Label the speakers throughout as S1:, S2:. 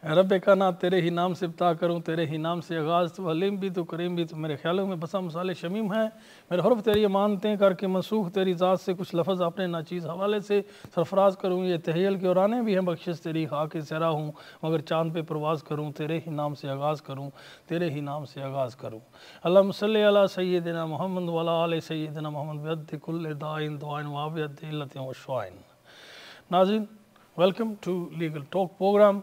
S1: रब का ना तेरे ही नाम से इब्तिदा करूँ, तेरे ही नाम से आगाज़, तो हलीम भी तो करीम भी तो मेरे ख्यालों में बसा मसाले शमीम है। मेरे हर्फ तेरी अमानतें करके मनसूख तेरी ज़ात से, कुछ लफ्ज़ अपने नाचीज़ हवाले से सरफराज करूँ। ये तहयल के औराने भी हैं बख्शिश तेरी, खाक सहरा हूँ मगर चाँद पे परवाज़ करूँ, तेरे ही नाम से आगाज़ करूँ, तेरे ही नाम से आगाज़ करूँ। अल्लाहुम्मा सल्लि अला सय्यिदिना मुहम्मद व अला आलि सय्यिदिना मुहम्मद बिअद्दि कुल्लि दाइन दुआइन व बिअद्दि इल्लतिन व शुआइन। नाज़रीन, welcome to legal talk programme.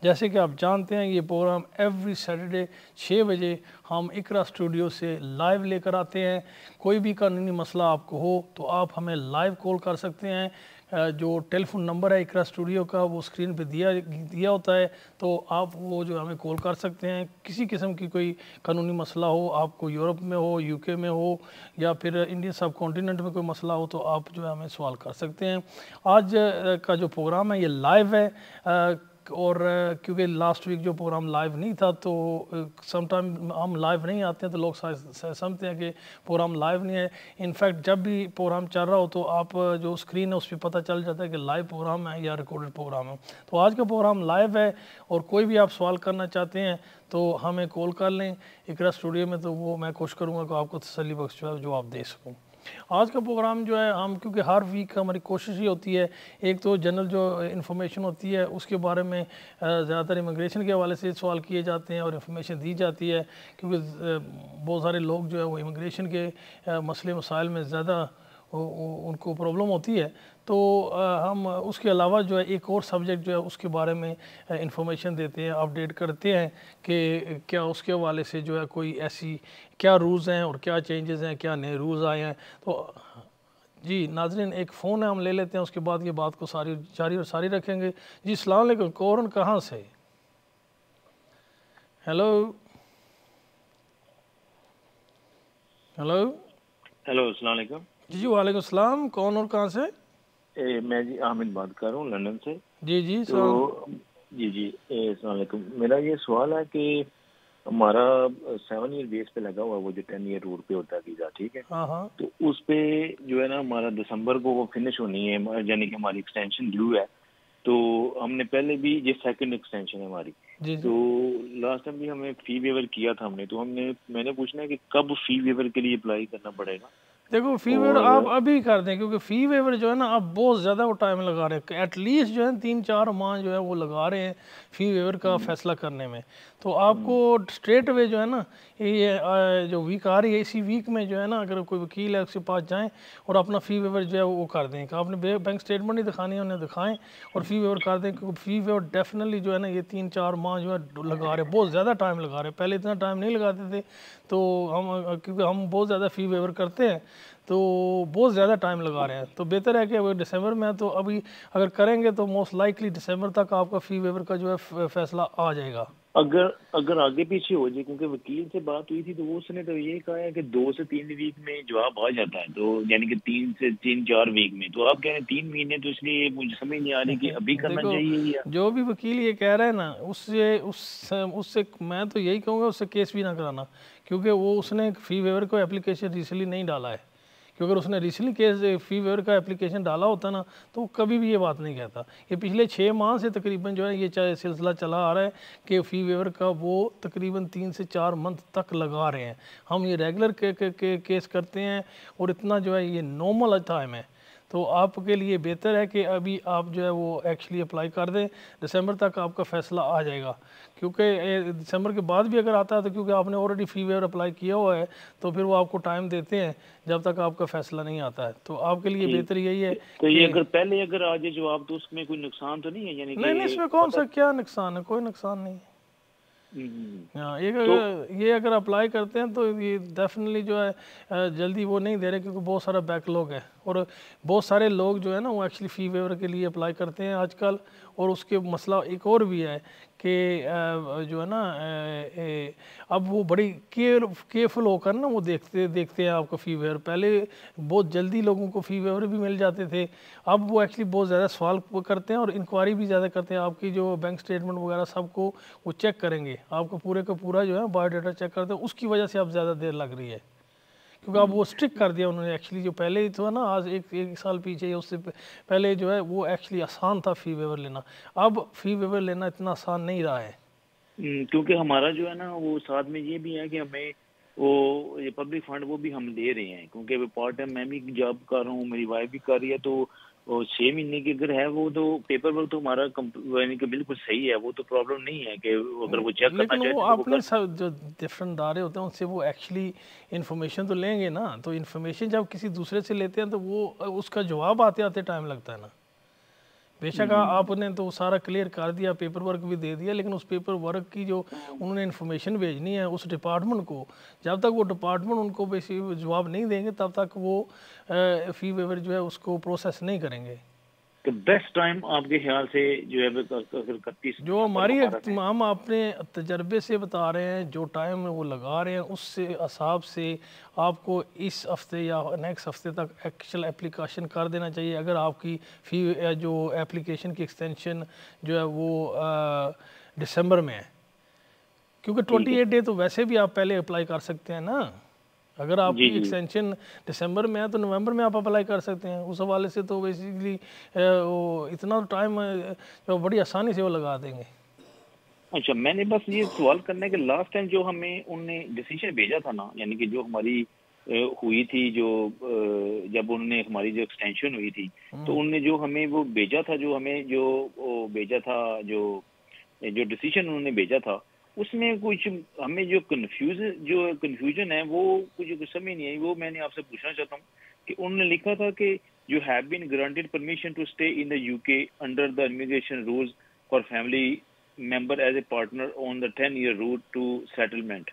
S1: जैसे कि आप जानते हैं ये प्रोग्राम एवरी सैटरडे 6 बजे हम इकरा स्टूडियो से लाइव लेकर आते हैं। कोई भी कानूनी मसला आपको हो तो आप हमें लाइव कॉल कर सकते हैं। जो टेलीफोन नंबर है इकरा स्टूडियो का वो स्क्रीन पे दिया होता है, तो आप वो जो हमें कॉल कर सकते हैं। किसी किस्म की कोई कानूनी मसला हो, आपको यूरोप में हो, यूके में हो या फिर इंडियन सब कॉन्टिनेंट में कोई मसला हो, तो आप जो है हमें सवाल कर सकते हैं। आज का जो प्रोग्राम है ये लाइव है, और क्योंकि लास्ट वीक जो प्रोग्राम लाइव नहीं था तो समटाइम हम लाइव नहीं आते हैं तो लोग समझते हैं कि प्रोग्राम लाइव नहीं है। इनफैक्ट जब भी प्रोग्राम चल रहा हो तो आप जो स्क्रीन है उस पर पता चल जाता है कि लाइव प्रोग्राम है या रिकॉर्डेड प्रोग्राम है। तो आज का प्रोग्राम लाइव है और कोई भी आप सवाल करना चाहते हैं तो हमें कॉल कर लें इकरा स्टूडियो में, तो वो मैं कोशिश करूँगा कि आपको तसल्ली बख्श जवाब दे सकूँ। आज का प्रोग्राम जो है हम, क्योंकि हर वीक हमारी कोशिश ही होती है एक तो जनरल जो इन्फॉर्मेशन होती है उसके बारे में ज़्यादातर इमिग्रेशन के हवाले से सवाल किए जाते हैं और इन्फॉर्मेशन दी जाती है, क्योंकि बहुत सारे लोग जो है वो इमिग्रेशन के मसले मसाइल में ज़्यादा उनको प्रॉब्लम होती है। तो हम उसके अलावा जो है एक और सब्जेक्ट जो है उसके बारे में इंफॉर्मेशन देते हैं, अपडेट करते हैं कि क्या उसके हवाले से जो है कोई ऐसी क्या रूल्स हैं और क्या चेंजेस हैं, क्या नए रूल्स आए हैं। तो जी नाजरीन, एक फ़ोन है, हम ले लेते हैं, उसके बाद ये बात को सारी जारी और सारी रखेंगे। जी अस्सलाम वालेकुम, कौन कहाँ से? हेलो हेलो
S2: हेलो अस्सलाम वालेकुम।
S1: जी वालेकुम सलाम, कौन और कहाँ से?
S2: मैं जी आमिद बात कर रहा हूँ लंदन से।
S1: जी जी
S2: तो जी अस्सलाम वालेकुम। मेरा ये सवाल है कि हमारा 7 ईयर बेस पे लगा हुआ वो जो 10 ईयर रूट पे होता है वीज़ा, ठीक है।
S1: हाँ हाँ
S2: तो उस पे जो है ना हमारा दिसंबर को वो फिनिश होनी है, यानी कि हमारी एक्सटेंशन ड्यू है। तो हमने पहले भी ये सेकंड एक्सटेंशन है हमारी।
S1: जी
S2: तो
S1: जी।
S2: लास्ट टाइम भी हमें फी वेवर किया था हमने, तो मैंने पूछना है कि कब फी वेवर के लिए अप्लाई करना पड़ेगा।
S1: देखो फ़ी वेवर आप
S2: और
S1: अभी कर दें, क्योंकि फ़ी वेवर जो है ना आप बहुत ज़्यादा वो टाइम लगा रहे हैं, एटलीस्ट जो है 3-4 माह जो है वो लगा रहे हैं फ़ी वेवर का फ़ैसला करने में। तो आपको स्ट्रेट अवे जो है ना ये जो वीक आ रही है इसी वीक में जो है ना, अगर कोई वकील है उसके पास जाएँ और अपना फ़ी वेवर जो है वो कर दें कि आपने बैंक स्टेटमेंट ही दिखानी है उन्हें दिखाएँ और फ़ी वेवर कर दें, क्योंकि फ़ी वेवर डेफिनेटली जो है ना ये 3-4 माह जो है लगा रहे हैं, बहुत ज़्यादा टाइम लगा रहे हैं। पहले इतना टाइम नहीं लगाते थे, तो हम क्योंकि हम बहुत ज़्यादा फ़ी वेवर करते हैं तो बहुत ज़्यादा टाइम लगा रहे हैं। तो बेहतर है कि अगर दिसंबर में है तो अभी अगर करेंगे तो मोस्ट लाइकली दिसंबर तक आपका फ़ी वेवर का जो है फैसला आ जाएगा।
S2: अगर अगर आगे पीछे हो जाए, क्योंकि वकील से बात हुई थी तो वो उसने तो ये कहा है कि 2 से 3 वीक में जवाब आ जाता है, तो यानी कि 3 से 3-4 वीक में। तो आप कह रहे हैं 3 महीने, तो इसलिए मुझे समझ नहीं आ रही कि अभी करना
S1: देखो
S2: चाहिए या
S1: जो भी वकील ये कह रहा है ना उससे मैं तो यही कहूँगा उससे केस भी ना कराना, क्योंकि वो उसने फ़ी वेवर को एप्लीकेशन रिसेंटली नहीं डाला है। क्योंकि अगर उसने रिसेंटली केस फ़ी वेवर का एप्लीकेशन डाला होता ना तो वो कभी भी ये बात नहीं कहता। ये पिछले 6 माह से तकरीबन जो है ये चाहे सिलसिला चला आ रहा है कि फ़ी वेवर का वो तकरीबन 3 से 4 मंथ तक लगा रहे हैं। हम ये रेगुलर केस करते हैं और इतना जो है ये नॉर्मल टाइम है। तो आपके लिए बेहतर है कि अभी आप जो है वो एक्चुअली अप्लाई कर दें, दिसंबर तक आपका फ़ैसला आ जाएगा। क्योंकि दिसंबर के बाद भी अगर आता है तो क्योंकि आपने ऑलरेडी फ़ी वेवर अप्लाई किया हुआ है तो फिर वो आपको टाइम देते हैं जब तक आपका फ़ैसला नहीं आता है। तो आपके लिए
S2: ठीक।
S1: बेहतर यही है
S2: तो ये
S1: कि
S2: अगर पहले अगर आ जाए जवाब तो उसमें कोई नुकसान तो नहीं है, यानी
S1: नहीं नहीं,
S2: कि
S1: इसमें कौन
S2: पता।
S1: सा क्या नुकसान है, कोई नुकसान नहीं है।
S2: हम्म।
S1: हाँ
S2: तो
S1: ये अगर अप्लाई करते हैं तो ये डेफिनेटली जो है जल्दी वो नहीं दे रहे, क्योंकि बहुत सारा बैकलॉग है और बहुत सारे लोग जो है ना वो एक्चुअली फ़ी वेवर के लिए अप्लाई करते हैं आजकल। और उसके मसला एक और भी है कि जो है ना अब वो बड़ी केयरफुल होकर ना वो देखते देखते हैं आपका फ़ी वेवर। पहले बहुत जल्दी लोगों को फ़ी वेवर भी मिल जाते थे, अब वो एक्चुअली बहुत ज़्यादा सवाल करते हैं और इंक्वायरी भी ज़्यादा करते हैं। आपकी जो बैंक स्टेटमेंट वगैरह सबको वो चेक करेंगे, आपका पूरे का पूरा जो है बायोडाटा चेक करते हैं, उसकी वजह से अब ज़्यादा देर लग रही है। क्योंकि अब वो स्ट्रिक्ट कर दिया उन्होंने एक्चुअली। जो पहले ही था ना, आज एक साल पीछे या उससे पहले जो है वो एक्चुअली आसान था फ़ी वेवर लेना, अब फ़ी वेवर लेना इतना आसान नहीं रहा है।
S2: क्योंकि हमारा जो है ना वो साथ में ये भी है कि हमें वो ये पब्लिक फंड वो भी हम ले रहे हैं, क्योंकि पार्ट टाइम मैं भी जॉब कर रहा हूँ, मेरी वाइफ भी कर रही है, तो 6 महीने की अगर है वो तो पेपर वर्क तो हमारा यानी कि बिल्कुल सही है, वो तो प्रॉब्लम नहीं है कि अगर वो चेक करना
S1: लेकिन
S2: चाहते
S1: वो
S2: हैं तो वो
S1: अपने
S2: कर।
S1: सब जो डिफरेंट दायरे होते हैं उनसे वो एक्चुअली इन्फॉर्मेशन तो लेंगे ना, तो इन्फॉर्मेशन जब किसी दूसरे से लेते हैं तो वो उसका जवाब आते आते टाइम लगता है ना। बेशक आपने तो सारा क्लियर कर दिया, पेपर वर्क भी दे दिया, लेकिन उस पेपर वर्क की जो उन्होंने इन्फॉर्मेशन भेजनी है उस डिपार्टमेंट को, जब तक वो डिपार्टमेंट उनको बेसिक जवाब नहीं देंगे तब तक वो फ़ी वेवर जो है उसको प्रोसेस नहीं करेंगे।
S2: तो बेस्ट टाइम आपके ख्याल से जो है 31
S1: जो हमारी हम अपने तजर्बे से बता रहे हैं, जो टाइम वो लगा रहे हैं उससे हिसाब से आपको इस हफ्ते या नेक्स्ट हफ्ते तक एक्चुअल एप्लीकेशन कर देना चाहिए। अगर आपकी फ़ी जो एप्लीकेशन की एक्सटेंशन जो है वो दिसंबर में है, क्योंकि 28 डे तो वैसे भी आप पहले अप्लाई कर सकते हैं ना। अगर आपकी एक्सटेंशन दिसंबर में है तो नवंबर में आप अप्लाई कर सकते हैं। उस हवाले से तो बेसिकली वो इतना टाइम जो बड़ी आसानी से वो लगा देंगे।
S2: अच्छा, मैंने बस ये सवाल करना है कि लास्ट टाइम जो हमें उनने डिसीजन भेजा था ना, यानी कि जो हमारी हुई थी, जो जब उन्होंने हमारी जो एक्सटेंशन हुई थी तो उनने जो हमें वो भेजा था, जो हमें जो भेजा था, जो डिसीजन उन्होंने भेजा था, उसमें कुछ हमें जो कन्फ्यूजन है वो कुछ समझ नहीं आई। वो मैंने आपसे पूछना चाहता हूँ कि उन्होंने लिखा था कि you have been granted permission to stay in the UK under the immigration rules for family member as a partner on the 10-year route to settlement.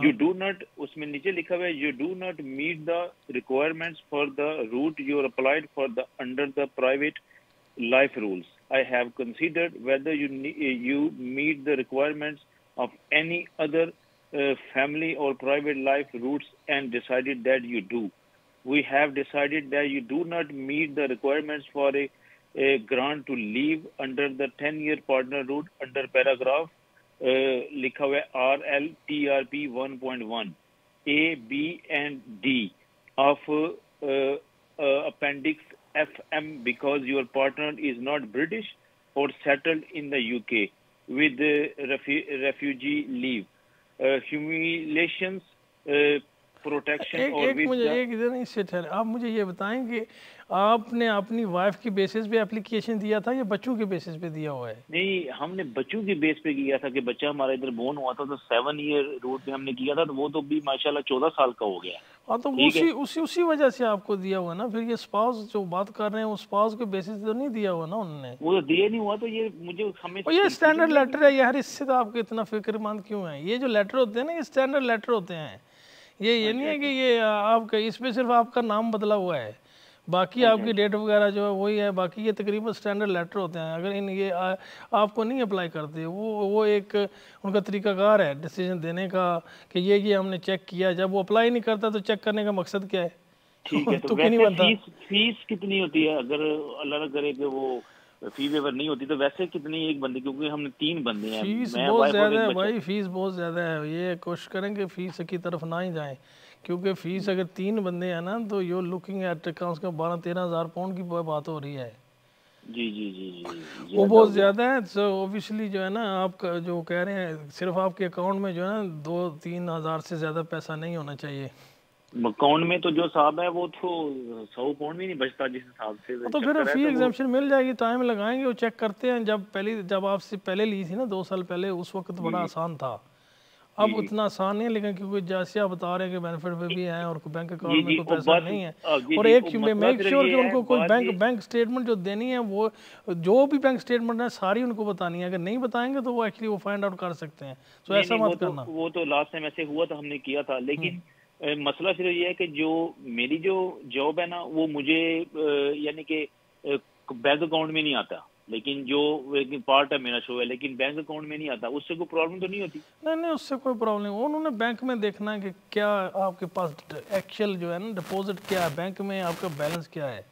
S2: You do not, उसमें नीचे लिखा हुआ है, you do not meet the requirements for the route you applied for the under the private life rules. I have considered whether you meet the requirements of any other family or private life routes and decided that you do. We have decided that you do not meet the requirements for a grant to leave under the 10-year partner route under paragraph लिखा हुआ है RLTRP 1.1 A, B and D of appendix FM because your partner is not British or settled in the UK with refugee leave, humiliations, protection और
S1: एक इधर नहीं set है। आप मुझे ये बताएं कि आपने अपनी वाइफ की बेसिस पे एप्लीकेशन दिया था या बच्चों के बेसिस पे दिया हुआ है?
S2: नहीं, हमने बच्चों की बेस पे किया था कि बच्चा हमारा इधर बोर्न हुआ था तो 7 ईयर रूट पे हमने किया था, तो वो तो भी माशाल्लाह 14 साल का हो गया।
S1: हाँ, तो उसी वजह से आपको दिया हुआ ना। फिर ये स्पाउस जो बात कर रहे हैं वो स्पाउस के बेसिस तो नहीं दिया हुआ ना उन्होंने।
S2: वो तो दिया नहीं हुआ, तो ये मुझे हमें
S1: ये स्टैंडर्ड लेटर है यार, इससे तो आपको इतना फिक्रमंद क्यों है? ये जो लेटर होते हैं ना, ये स्टैंडर्ड लेटर होते हैं। ये नहीं है कि ये आपका इसमें सिर्फ आपका नाम बदला हुआ है, बाकी आपकी डेट वगैरह जो है वही है। बाकी ये तकरीबन स्टैंडर्ड लेटर होते हैं। अगर ये आपको नहीं अप्लाई करते, वो एक उनका तरीकाकार है डिसीजन देने का कि ये हमने चेक किया। जब वो अप्लाई नहीं करता तो चेक करने का मकसद क्या है?
S2: ठीक है, तो वैसे फीस कितनी होती है अगर अल्लाह ना करे कि वो फी वेवर नहीं होती तो वैसे कितनी एक बंदे, क्योंकि हमने 3 बंदे हैं।
S1: फीस बहुत ज़्यादा है भाई, फीस बहुत ज़्यादा है। ये कोशिश करेंगे फीस की तरफ ना ही जाएं, क्योंकि फीस अगर 3 बंदे हैं ना तो यू लुकिंग एट कम से कम 12-13 हज़ार पाउंड की बात हो रही है।
S2: जी
S1: वो बहुत ज़्यादा है। तो ऑब्वियसली जो है ना, आप जो कह रहे हैं सिर्फ आपके अकाउंट में जो है ना 2-3 हज़ार से ज़्यादा पैसा नहीं होना चाहिए
S2: अकाउंट में। तो जो साहब है वो तो 100 पाउंड भी नहीं बचता जिस हिसाब से।
S1: तो फिर फी एग्जाम्पशन मिल जाएगी, टाइम लगाएंगे, वो चेक करते हैं। जब आपसे पहले ली थी ना 2 साल पहले, उस वक्त बड़ा आसान था। अब उतना आसान नहीं है, लेकिन क्योंकि जैसे आप बता रहे हैं कि बेनिफिट पे भी हैं और बैंक अकाउंट में कोई पैसा नहीं है। और एक मेक श्योर कि उनको कोई बैंक स्टेटमेंट जो देनी है, वो जो भी बैंक स्टेटमेंट है सारी उनको बतानी है। अगर नहीं बताएंगे तो वो एक्चुअली वो फाइंड आउट कर सकते हैं। तो ऐसा मत करना।
S2: वो तो लास्ट टाइम ऐसे हुआ था, हमने किया था। लेकिन मसला सिर्फ ये है कि जो मेरी जो जॉब है ना वो मुझे यानी कि बैंक अकाउंट में नहीं आता, लेकिन जो एक पार्ट है मेरा शो है, लेकिन बैंक अकाउंट में नहीं आता। उससे कोई प्रॉब्लम तो नहीं होती?
S1: नहीं, उससे कोई प्रॉब्लम नहीं। उन्होंने बैंक में देखना है कि क्या आपके पास एक्चुअल जो है ना डिपॉजिट क्या है बैंक में, आपका बैलेंस क्या है,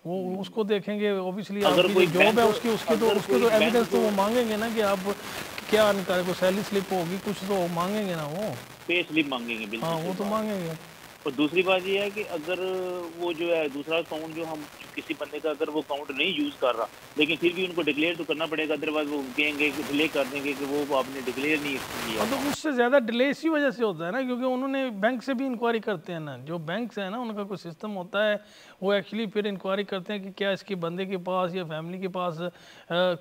S1: वो उसको देखेंगे। ऑब्वियसली आपकी जो जॉब है उसकी तो एविडेंस तो वो मांगेंगे ना कि आप क्या निकाले, कोई सैलरी स्लिप होगी कुछ तो मांगेंगे ना, वो
S2: पे स्लिप मांगेंगे। बिल्कुल
S1: हाँ, वो तो मांगेंगे।
S2: और दूसरी बात ये है कि अगर वो जो है दूसरा अकाउंट जो हम किसी बंदे का अगर वो अकाउंट नहीं यूज़ कर रहा, लेकिन फिर भी उनको डिक्लेयर तो करना पड़ेगा, अदरवाइज़ वो कहेंगे कि डिले कर देंगे कि वो आपने डिक्लेयर नहीं किया
S1: हाँ, तो
S2: अकाउंट।
S1: उससे ज़्यादा डिले इसी वजह से होता है ना, क्योंकि उन्होंने बैंक से भी इंक्वायरी करते हैं ना, जो बैंक है ना उनका कोई सिस्टम होता है, वो एक्चुअली फिर इंक्वायरी करते हैं कि क्या इसके बंदे के पास या फैमिली के पास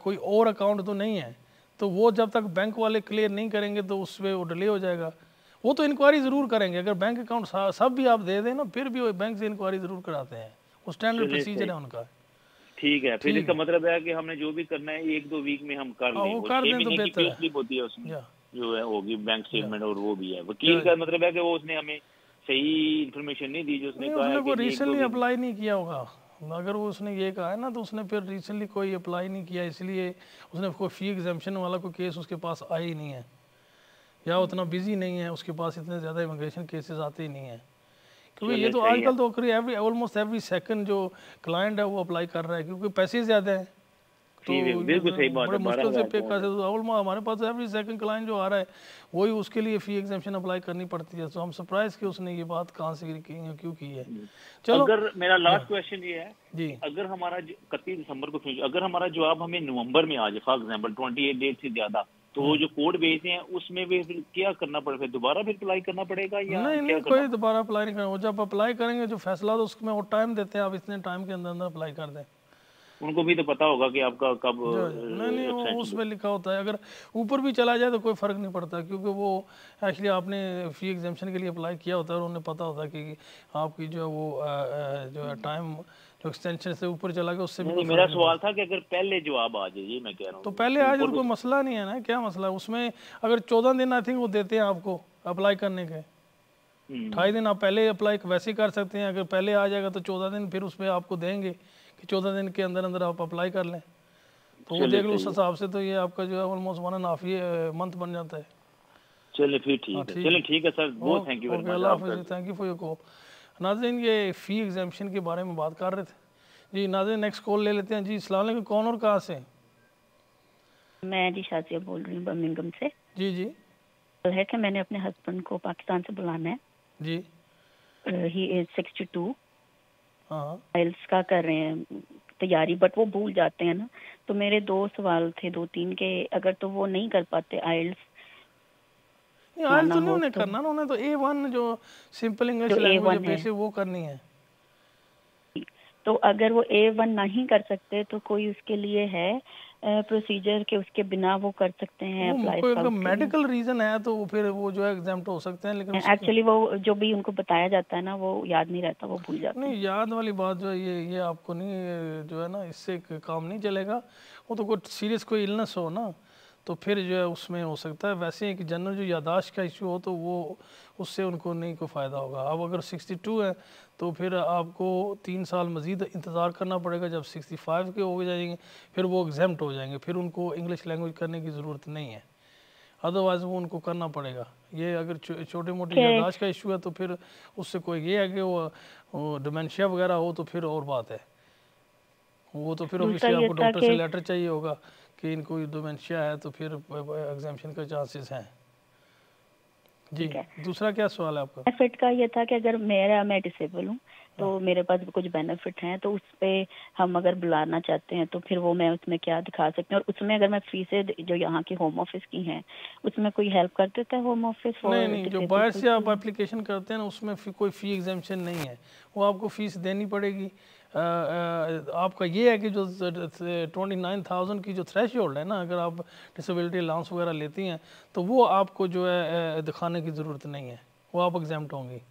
S1: कोई और अकाउंट तो नहीं है। तो वो जब तक बैंक वाले क्लियर नहीं करेंगे तो उस पर वो डिले हो जाएगा। वो तो इंक्वायरी ज़रूर करेंगे, अगर बैंक अकाउंट सब भी आप दे दें ना, फिर भी वो बैंक से इंक्वायरी ज़रूर कराते हैं, वो स्टैंडर्ड
S2: चलिए
S1: प्रोसीजर
S2: सही,
S1: है उनका।
S2: ठीक है, फिर
S1: ठीक
S2: इसका
S1: है,
S2: मतलब है कि हमने जो भी करना है 1-2 वीक में हम कर
S1: हाँ
S2: लें।
S1: वो
S2: वो
S1: कर
S2: 6
S1: दें तो
S2: महीने की
S1: बेहतर
S2: पे
S1: है।
S2: स्लिप होती है उसमें,
S1: या
S2: जो है होगी बैंक
S1: या
S2: स्टेटमेंट, और वो भी है। वकील
S1: या
S2: का मतलब है कि वो उसने हमें सही इन्फॉर्मेशन नहीं दी, जो उसने
S1: नहीं,
S2: कहा है
S1: उसने
S2: कि
S1: कोई
S2: जी 1-2
S1: रिसेंटली
S2: वीक में।
S1: अप्लाई नहीं किया होगा। अगर वो उसने ये कहा है ना, तो उसने फिर रिसेंटली कोई अप्लाई नहीं किया, इसलिए उसने कोई फ़ी एग्जाम्पशन वाला कोई केस उसके पास आया ही नहीं है, या उतना बिजी नहीं है, उसके पास इतने ज़्यादा इमिग्रेशन केसेस आते ही नहीं है। क्योंकि ये
S2: चलिए
S1: तो
S2: सही है।
S1: आजकल तो एवरी ऑलमोस्ट एवरी सेकंड जो क्लाइंट है वो अप्लाई कर रहा है, क्योंकि पैसे ज़्यादा हैं। तो
S2: ठीक है,
S1: ये
S2: बिल्कुल सही बात
S1: बड़े
S2: है,
S1: मुश्किल से
S2: 12,000
S1: पे कर
S2: पाउंड है।
S1: सकते, तो ऑलमोस्ट हमारे पास एवरी सेकंड क्लाइंट जो आ रहा है वही उसके लिए फ़ी एग्जाम्पशन अप्लाई करनी पड़ती है। तो हम सरप्राइज़ कि उसने ये बात कहाँ से की है, क्यों की है। चलो।
S2: अगर मेरा
S1: या
S2: लास्ट क्वेश्चन ये है
S1: जी
S2: कि अगर हमारा 31 दिसंबर को फिनिश, अगर हमारा जवाब हमें नवंबर में आ जाए, फॉर एग्जांपल 28 डेज से ज्यादा, तो वो जो कोड भेजते हैं उसमें भी फिर क्या करना पड़ेगा, फिर दोबारा फिर अप्लाई करना पड़ेगा या
S1: नहीं
S2: क्या
S1: नहीं,
S2: करना
S1: कोई
S2: पड़ेगा?
S1: दोबारा अप्लाई नहीं करेंगे। वो जब अप्लाई करेंगे जो फैसला, तो उसमें वो टाइम देते हैं, आप इतने टाइम के अंदर अंदर अप्लाई कर दें।
S2: उनको भी तो पता होगा कि आपका कब
S1: जो नहीं नहीं, वो
S2: एक्सटेंशन हो।
S1: उसमें लिखा होता है, अगर ऊपर भी चला जाए तो कोई फ़र्क नहीं पड़ता, क्योंकि वो एक्चुअली आपने फ़ी एग्जाम्पशन के लिए अप्लाई किया होता है और उन्हें पता होता है कि आपकी जो है वो जो है टाइम जो एक्सटेंशन से ऊपर चला गया, उससे भी
S2: नहीं
S1: कोई
S2: नहीं, मेरा
S1: फ़र्क नहीं
S2: सवाल
S1: पड़ता।
S2: था कि अगर पहले जवाब आ जाए, ये मैं कह रहा
S1: तो
S2: हूँ
S1: पहले आ जाए तो
S2: ऊपर
S1: कोई
S2: तो।
S1: मसला नहीं है ना, क्या मसला है उसमें। अगर 14 दिन आई थिंक वो देते हैं आपको अप्लाई करने के, 28 दिन आप पहले अप्लाई वैसे ही कर सकते हैं। अगर पहले आ जाएगा तो 14 दिन फिर उसमें आपको देंगे कि 14 दिन के अंदर अंदर आप अप्लाई कर लें। तो वो
S2: चलिए
S1: देख लो, उस
S2: सही है।
S1: हिसाब से तो ये आपका जो है ऑलमोस्ट 1.5 मंथ बन जाता है।
S2: चलिए फिर
S1: हाँ
S2: ठीक है,
S1: ठीक
S2: चलिए
S1: है।
S2: ठीक है सर, बहुत thank you
S1: okay
S2: very
S1: okay,
S2: much
S1: Allah
S2: आपका।
S1: हाफिज़, thank you for your call. नाज़रीन, ये फ़ी एग्जाम्पशन के बारे में बात कर रहे थे जी। नाज़रीन, नेक्स्ट कॉल ले लेते हैं जी। अस्सलाम वालेकुम, कौन और कहाँ से?
S3: मैं जी शाजिया बोल रही हूँ बर्मिंघम से।
S1: जी जी
S3: है कि मैंने अपने हस्बैंड को पाकिस्तान से बुलाना है।
S1: जी।
S3: He is 62।
S1: हाँ
S3: आइल्स का कर रहे हैं तैयारी, बट वो भूल जाते हैं ना। तो मेरे 2 सवाल थे, 2-3 के। अगर तो वो नहीं कर पाते आइल्स
S1: नहीं, आयल
S3: लाना
S1: तो नहीं
S3: हो
S1: उन्हें
S3: तो।
S1: करना ना, उन्हें तो A1 जो सिंपल इंग्लिश
S3: जो
S1: लैंग्वेज है
S3: A1 है,
S1: बेसिक वो करनी है।
S3: तो अगर वो A1 नहीं कर सकते तो कोई उसके लिए है प्रोसीजर के उसके बिना वो कर सकते हैं
S1: वो
S3: अप्लाई
S1: कोई अगर
S3: स्पाउस के लिए?
S1: मेडिकल रीज़न है तो वो फिर वो जो है एग्जाम्प्ट हो सकते हैं, लेकिन उसके
S3: एक्चुअली वो जो भी उनको बताया जाता है ना, वो याद नहीं रहता, वो भूल जाते हैं।
S1: नहीं, याद वाली बात जो है ये आपको नहीं जो है ना, इससे काम नहीं चलेगा। वो तो कोई सीरियस कोई इलनेस हो ना, तो फिर जो है उसमें हो सकता है। वैसे एक जनरल जो यादाश्त का इशू हो तो वो उससे उनको नहीं कोई फ़ायदा होगा। अब अगर 62 है तो फिर आपको 3 साल मज़ीद इंतज़ार करना पड़ेगा। जब 65 के हो जाएंगे फिर वो एग्जाम्प्ट हो जाएंगे, फिर उनको इंग्लिश लैंग्वेज करने की ज़रूरत नहीं है, अदरवाइज़ वो उनको करना पड़ेगा। ये अगर छोटे मोटे
S3: कि
S1: यादाश्त का इशू है तो फिर उससे कोई ये है कि वो डिमेंशिया वगैरह हो तो फिर और बात है। वो तो फिर
S3: दूसरा
S1: ऑब्वियसली
S3: ये
S1: आपको
S3: था
S1: डॉक्टर से
S3: कि
S1: लेटर चाहिए होगा कि इनको डिमेंशिया है, तो फिर एग्जाम्पशन का चांसेस हैं जी।
S3: ठीक है।
S1: दूसरा क्या सवाल है आपका?
S3: बेनिफिट का ये था कि अगर मैं डिसेबल हूँ तो मेरे पास भी कुछ बेनिफिट हैं, तो उस पे हम अगर बुलाना चाहते हैं तो फिर वो मैं उसमें क्या दिखा सकते हैं, और उसमें अगर मैं फीसें जो यहाँ की होम ऑफिस की हैं उसमें कोई हेल्प कर देता है होम ऑफिस फॉर
S1: नहीं नहीं, जो
S3: डिसेबल
S1: बाहर से आप
S3: पीपल?
S1: एप्लीकेशन करते हैं ना, उसमें कोई फ़ी एग्जाम्पशन नहीं है, वो आपको फ़ीस देनी पड़ेगी। आपका ये है कि जो 29,000 की जो थ्रेश होल्ड है ना, अगर आप डिसेबिलिटी अलाउंस वगैरह लेती हैं तो वो आपको जो है दिखाने की ज़रूरत नहीं है, वो आप एग्जाम्प्ट होंगी।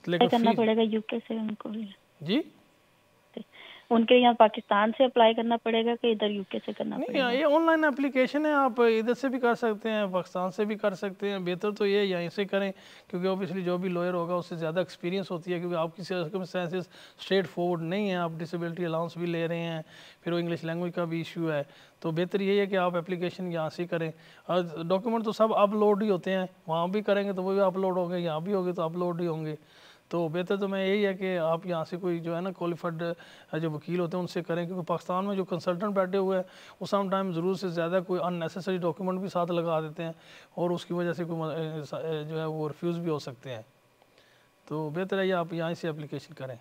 S3: क्या
S1: लेकिन
S3: करना
S1: फ़ीस
S3: पड़ेगा यूके से उनको भी?
S1: जी
S3: उनके यहाँ पाकिस्तान से अप्लाई करना पड़ेगा कि इधर यूके से करना
S1: नहीं,
S3: पड़ेगा?
S1: ये ऑनलाइन एप्लीकेशन है, आप इधर से भी कर सकते हैं, पाकिस्तान से भी कर सकते हैं। बेहतर तो ये यहीं से करें, क्योंकि ऑब्वियसली जो भी लॉयर होगा उससे ज़्यादा एक्सपीरियंस होती है, क्योंकि आपकी सर्कमस्टेंसेस स्ट्रेट फॉरवर्ड नहीं है, आप डिसेबिलिटी अलाउंस भी ले रहे हैं, फिर वो इंग्लिश लैंग्वेज का भी इशू है। तो बेहतर यही है कि आप एप्लीकेशन यहाँ से करें। और डॉक्यूमेंट तो सब अपलोड ही होते हैं, वहाँ भी करेंगे तो वो भी अपलोड होंगे, यहाँ भी होंगे तो अपलोड ही होंगे। तो बेहतर तो मैं यही है कि आप यहाँ से कोई जो है ना क्वालिफाइड जो वकील होते हैं उनसे करें, क्योंकि पाकिस्तान में जो कंसल्टेंट बैठे हुए हैं वो सम टाइम ज़रूर से ज़्यादा कोई अननेसेसरी डॉक्यूमेंट भी साथ लगा देते हैं, और उसकी वजह से कोई जो है वो रिफ्यूज़ भी हो सकते हैं। तो बेहतर है आप यहाँ से एप्लीकेशन करें।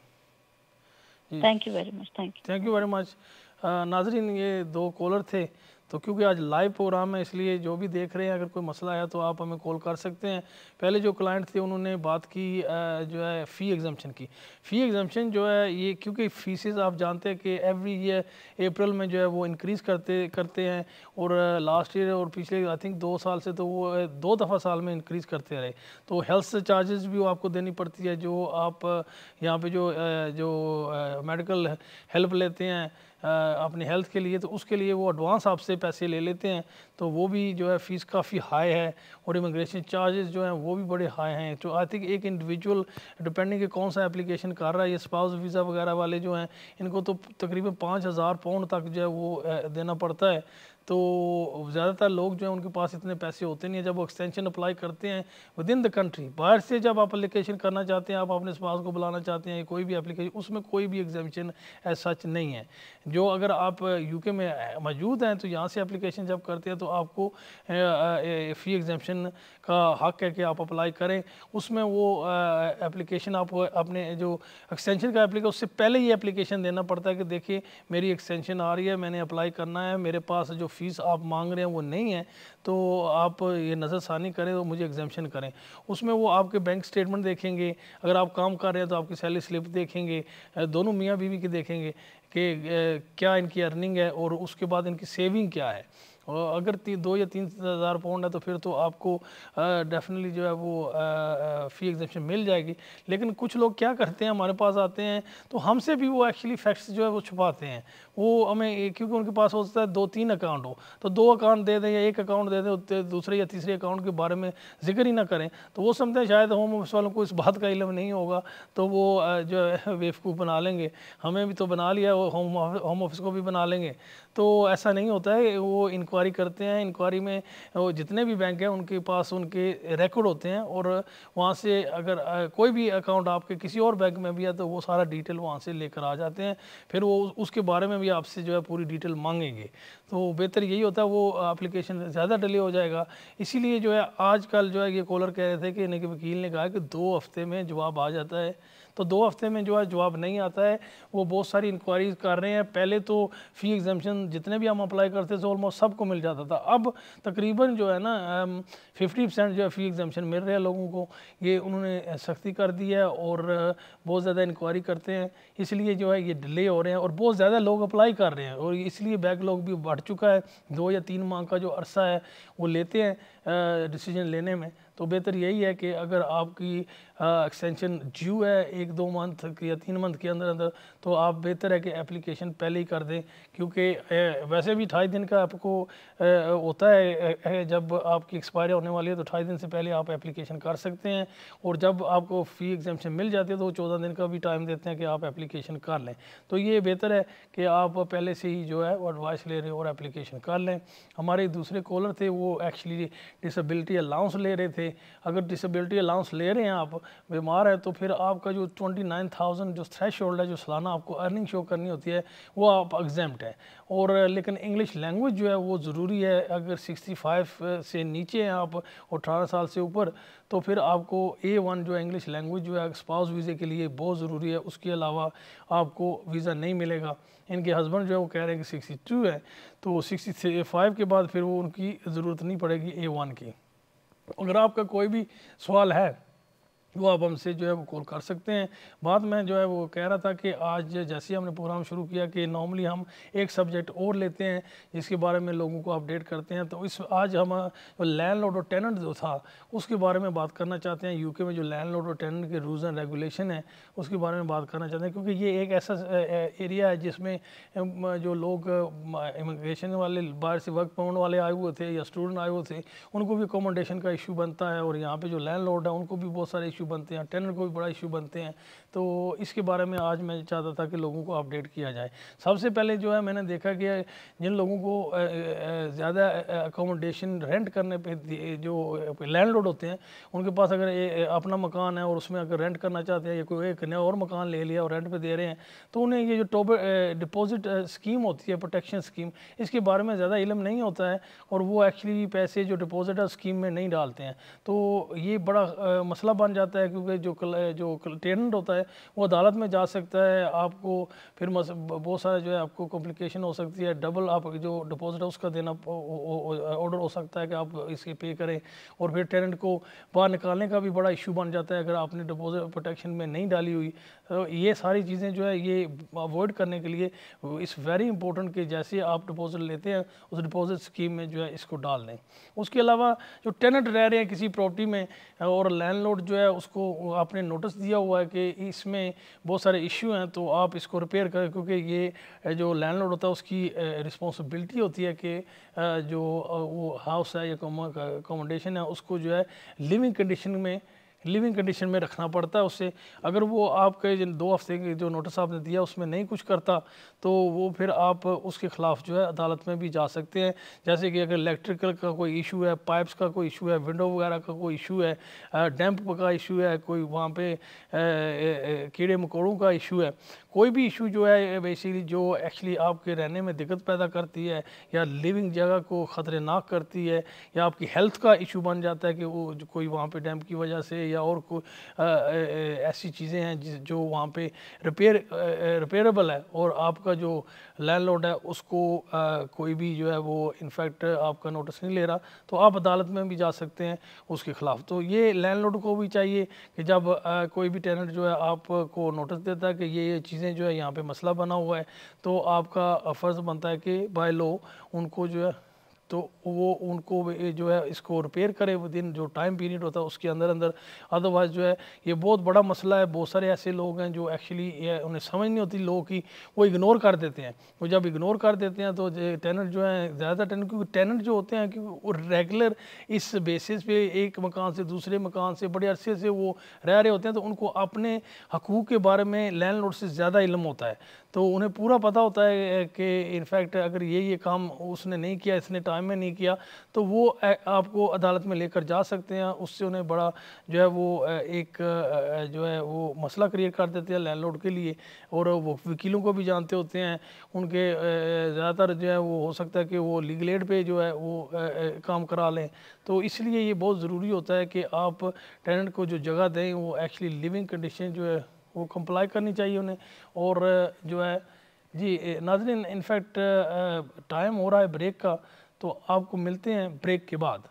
S3: Thank you very much.
S1: Thank you very much. नाजरीन, ये 2 कॉलर थे, तो क्योंकि आज लाइव प्रोग्राम है इसलिए जो भी देख रहे हैं अगर कोई मसला है तो आप हमें कॉल कर सकते हैं। पहले जो क्लाइंट थे उन्होंने बात की जो है फ़ी एग्जाम्पशन की। फ़ी एग्जाम्पशन जो है ये क्योंकि फ़ीसेस आप जानते हैं कि एवरी ईयर अप्रैल में जो है वो इंक्रीज़ करते हैं, और लास्ट ईयर और पिछले आई थिंक 2 साल से तो वो 2 दफ़ा साल में इंक्रीज़ करते रहे। तो हेल्थ चार्जेस भी वो आपको देनी पड़ती है, जो आप यहाँ पे जो मेडिकल हेल्प लेते हैं अपनी हेल्थ के लिए, तो उसके लिए वो एडवांस आपसे पैसे ले लेते हैं, तो वो भी जो है फ़ीस काफ़ी हाई है, और इमिग्रेशन चार्जेस जो हैं वो भी बड़े हाई हैं। तो आई थिंक एक इंडिविजुअल डिपेंडिंग कि कौन सा एप्लीकेशन कर रहा है, ये स्पाउस वीज़ा वगैरह वाले जो हैं इनको तो तकरीबन 5000 पाउंड तक जो है वो देना पड़ता है। तो ज़्यादातर लोग जो हैं उनके पास इतने पैसे होते नहीं हैं। जब वो एक्सटेंशन अप्लाई करते हैं विद इन द कंट्री, बाहर से जब आप एप्लीकेशन करना चाहते हैं, आप अपने स्पाउस को बुलाना चाहते हैं, कोई भी एप्लीकेशन, उसमें कोई भी एग्जामिशन एज सच नहीं है। जो अगर आप यूके में मौजूद हैं तो यहाँ से एप्लीकेशन जब करते हैं तो आपको फ़ी एग्जाम्पशन का हक है कि आप अप्लाई करें। उसमें वो एप्लीकेशन आप अपने जो एक्सटेंशन का एप्लीकेशन उससे पहले ही एप्लीकेशन देना पड़ता है कि देखिए मेरी एक्सटेंशन आ रही है, मैंने अप्लाई करना है, मेरे पास जो फ़ीस आप मांग रहे हैं वो नहीं है, तो आप ये नज़रसानी करें तो मुझे एग्जाम्पशन करें। उसमें वो आपके बैंक स्टेटमेंट देखेंगे, अगर आप काम कर रहे हैं तो आपकी सैलरी स्लिप देखेंगे, दोनों मियाँ बीवी की देखेंगे कि क्या इनकी अर्निंग है और उसके बाद इनकी सेविंग क्या है। और अगर 2 या 3 हज़ार पाउंड है तो फिर तो आपको डेफिनेटली जो है वो फ़ी एग्जाम्पशन मिल जाएगी। लेकिन कुछ लोग क्या करते हैं, हमारे पास आते हैं तो हमसे भी वो एक्चुअली फैक्ट्स जो है वो छुपाते हैं। वो हमें क्योंकि उनके पास हो सकता है 2-3 अकाउंट हो, तो 2 अकाउंट दे दें या 1 अकाउंट दे दें, दूसरे या तीसरे अकाउंट के बारे में जिक्र ही ना करें, तो वो समझते हैं शायद होम ऑफिस वालों को इस बात का इल्म नहीं होगा, तो वो जो है बेवकूफ़ बना लेंगे। हमें भी तो बना लिया, वो होम ऑफिस को भी बना लेंगे। तो ऐसा नहीं होता है। वो इंक्वायरी करते हैं, इंक्वायरी में वो जितने भी बैंक हैं उनके पास उनके रिकॉर्ड होते हैं, और वहाँ से अगर कोई भी अकाउंट आपके किसी और बैंक में भी है तो वो सारा डिटेल वहाँ से लेकर आ जाते हैं। फिर वो उसके बारे में भी आपसे जो है पूरी डिटेल मांगेंगे। तो बेहतर यही होता है, वो एप्लीकेशन ज़्यादा डिले हो जाएगा। इसीलिए जो है आजकल जो है ये कॉलर कह रहे थे कि इनके वकील ने कहा कि 2 हफ्ते में जवाब आ जाता है, तो 2 हफ्ते में जो है जवाब नहीं आता है। वो बहुत सारी इंक्वायरीज कर रहे हैं। पहले तो फ़ी एग्जाम्पशन जितने भी हम अप्लाई करते थे ऑलमोस्ट सबको मिल जाता था, अब तकरीबन जो है ना 50% जो है फ़ी एग्जाम्पशन मिल रहे हैं लोगों को। ये उन्होंने सख्ती कर दी है और बहुत ज़्यादा इंक्वायरी करते हैं, इसलिए जो है ये डिले हो रहे हैं और बहुत ज़्यादा लोग अप्लाई कर रहे हैं, और इसलिए बैकलॉग भी बढ़ चुका है। 2 या 3 माह का जो अरसा है वो लेते हैं डिसीजन लेने में। तो बेहतर यही है कि अगर आपकी एक्सटेंशन ड्यू है 1-2 मंथ या 3 मंथ के अंदर अंदर, तो आप बेहतर है कि एप्लीकेशन पहले ही कर दें, क्योंकि वैसे भी 28 दिन का आपको होता है जब आपकी एक्सपायरी होने वाली है, तो 28 दिन से पहले आप एप्लीकेशन कर सकते हैं। और जब आपको फ़ी एग्जाम्पशन मिल जाती है तो 14 दिन का भी टाइम देते हैं कि आप एप्लीकेशन कर लें। तो ये बेहतर है कि आप पहले से ही जो है वो एडवाइस ले रहे हो और एप्लीकेशन कर लें। हमारे दूसरे कॉलर थे, वो एक्चुअली डिसेबिलिटी अलाउंस ले रहे थे। अगर डिसेबिलिटी अलाउंस ले रहे हैं, आप बीमार है, तो फिर आपका जो 29,000 जो थ्रेश होल्ड है, जो सालाना आपको अर्निंग शो करनी होती है, वो आप एग्जेम्प्ट है। और लेकिन इंग्लिश लैंग्वेज जो है वो ज़रूरी है। अगर 65 से नीचे हैं आप और 18 साल से ऊपर, तो फिर आपको A1 जो है इंग्लिश लैंग्वेज जो है स्पाउस वीज़े के लिए बहुत ज़रूरी है। उसके अलावा आपको वीज़ा नहीं मिलेगा। इनके हस्बैंड जो है वो कह रहे हैं कि 62 है, तो 65 के बाद फिर वो उनकी ज़रूरत नहीं पड़ेगी A1 की। अगर आपका कोई भी सवाल है वो आप हमसे जो है वो कॉल कर सकते हैं। बात मैं जो है वो कह रहा था कि आज जैसे हमने प्रोग्राम शुरू किया कि नॉर्मली हम एक सब्जेक्ट और लेते हैं जिसके बारे में लोगों को अपडेट करते हैं, तो इस आज हम लैंडलॉर्ड और टेनेंट जो था उसके बारे में बात करना चाहते हैं। यूके में जो लैंडलॉर्ड और टेनेंट के रूल्स एंड रेगुलेशन है उसके बारे में बात करना चाहते हैं, क्योंकि ये एक ऐसा एरिया है जिसमें जो लोग इमिग्रेशन वाले बाहर से वर्क परमिट वाले आए हुए थे या स्टूडेंट आए हुए थे, उनको भी अकोमोडेशन का इशू बनता है, और यहाँ पे जो लैंडलॉर्ड है उनको भी बहुत सारे इशू बनते हैं, टेनर को भी बड़ा इशू बनते हैं। तो इसके बारे में आज मैं चाहता था कि लोगों को अपडेट किया जाए। सबसे पहले जो है मैंने देखा कि जिन लोगों को ज़्यादा अकोमोडेशन रेंट करने पे जो लैंडलॉर्ड होते हैं, उनके पास अगर अपना मकान है और उसमें अगर रेंट करना चाहते हैं या कोई एक नया और मकान ले लिया और रेंट पे दे रहे हैं, तो उन्हें ये जो डिपॉजिट स्कीम होती है, प्रोटेक्शन स्कीम, इसके बारे में ज़्यादा इल्म नहीं होता है, और वो एक्चुअली पैसे जो डिपॉजिट है स्कीम में नहीं डालते हैं। तो ये बड़ा मसला बन जाता जाता है, क्योंकि जो टेनेंट होता है वो अदालत में जा सकता है, आपको फिर बहुत सारा जो है आपको कॉम्प्लिकेशन हो सकती है, डबल आप जो डिपॉजिट है उसका देना ऑर्डर हो सकता है कि आप इसकी पे करें, और फिर टेनेंट को बाहर निकालने का भी बड़ा इशू बन जाता है अगर आपने डिपॉजिट प्रोटेक्शन में नहीं डाली हुई। तो ये सारी चीज़ें जो है ये अवॉइड करने के लिए इस वेरी इंपॉर्टेंट कि जैसे आप डिपॉजिट लेते हैं उस डिपॉजिट स्कीम में जो है इसको डाल दें। उसके अलावा जो टेनेंट रह रहे हैं किसी प्रॉपर्टी में और लैंडलॉर्ड जो है उसको आपने नोटिस दिया हुआ है कि इसमें बहुत सारे इशू हैं, तो आप इसको रिपेयर करें, क्योंकि ये जो लैंडलॉर्ड होता है उसकी रिस्पॉन्सिबिलिटी होती है कि जो वो हाउस है या अकोमोडेशन है उसको जो है लिविंग कंडीशन में रखना पड़ता है उससे। अगर वो आपके जिन 2 हफ्ते के जो नोटिस आपने दिया उसमें नहीं कुछ करता तो वो फिर आप उसके ख़िलाफ़ जो है अदालत में भी जा सकते हैं। जैसे कि अगर इलेक्ट्रिकल का कोई इशू है, पाइप्स का कोई इशू है, विंडो वगैरह का कोई इशू है, डैम्प का इशू है, कोई वहाँ पे कीड़े मकोड़ों का इशू है, कोई भी इशू जो है बेसिकली जो एक्चुअली आपके रहने में दिक्कत पैदा करती है या लिविंग जगह को ख़तरनाक करती है या आपकी हेल्थ का इशू बन जाता है कि वो कोई वहाँ पे डैम्प की वजह से या और कोई ऐसी चीज़ें हैं जो वहाँ पे रिपेयरेबल है और आपका जो लैंडलॉर्ड है उसको कोई भी जो है वो इनफैक्ट आपका नोटिस नहीं ले रहा, तो आप अदालत में भी जा सकते हैं उसके ख़िलाफ़। तो ये लैंडलॉर्ड को भी चाहिए कि जब कोई भी टेनेंट जो है आपको नोटिस देता है कि ये चीज़ें जो है यहाँ पे मसला बना हुआ है, तो आपका फ़र्ज़ बनता है कि बाय लॉ उनको जो है तो वो उनको जो है इसको रिपेयर करे विद इन जो टाइम पीरियड होता है उसके अंदर। अदरवाइज़ जो है ये बहुत बड़ा मसला है। बहुत सारे ऐसे लोग हैं जो एक्चुअली उन्हें समझ नहीं होती लोगों की, वो इग्नोर कर देते हैं। वो जब इग्नोर कर देते हैं तो टेनेंट जो है ज़्यादा टेनेंट, क्योंकि टेनेंट जो होते हैं कि वो रेगुलर इस बेसिस पे एक मकान से दूसरे मकान से बड़े अरसे से वो रह रहे होते हैं, तो उनको अपने हकूक़ के बारे में लैंडलॉर्ड से ज़्यादा इल्म होता है। तो उन्हें पूरा पता होता है कि इनफैक्ट अगर ये काम उसने नहीं किया, इसने टाइम में नहीं किया, तो वो आपको अदालत में लेकर जा सकते हैं। उससे उन्हें बड़ा जो है वो एक जो है वो मसला क्रिएट कर देते हैं लैंडलॉर्ड के लिए, और वो वकीलों को भी जानते होते हैं। उनके ज़्यादातर जो है वो हो सकता है कि वो लीगल एड पे जो है वो काम करा लें। तो इसलिए ये बहुत ज़रूरी होता है कि आप टेनेंट को जो जगह दें वो एक्चुअली लिविंग कंडीशन जो है वो कंप्लाई करनी चाहिए उन्हें। और जो है जी नाज़रीन, इनफैक्ट टाइम हो रहा है ब्रेक का, तो आपको मिलते हैं ब्रेक के बाद।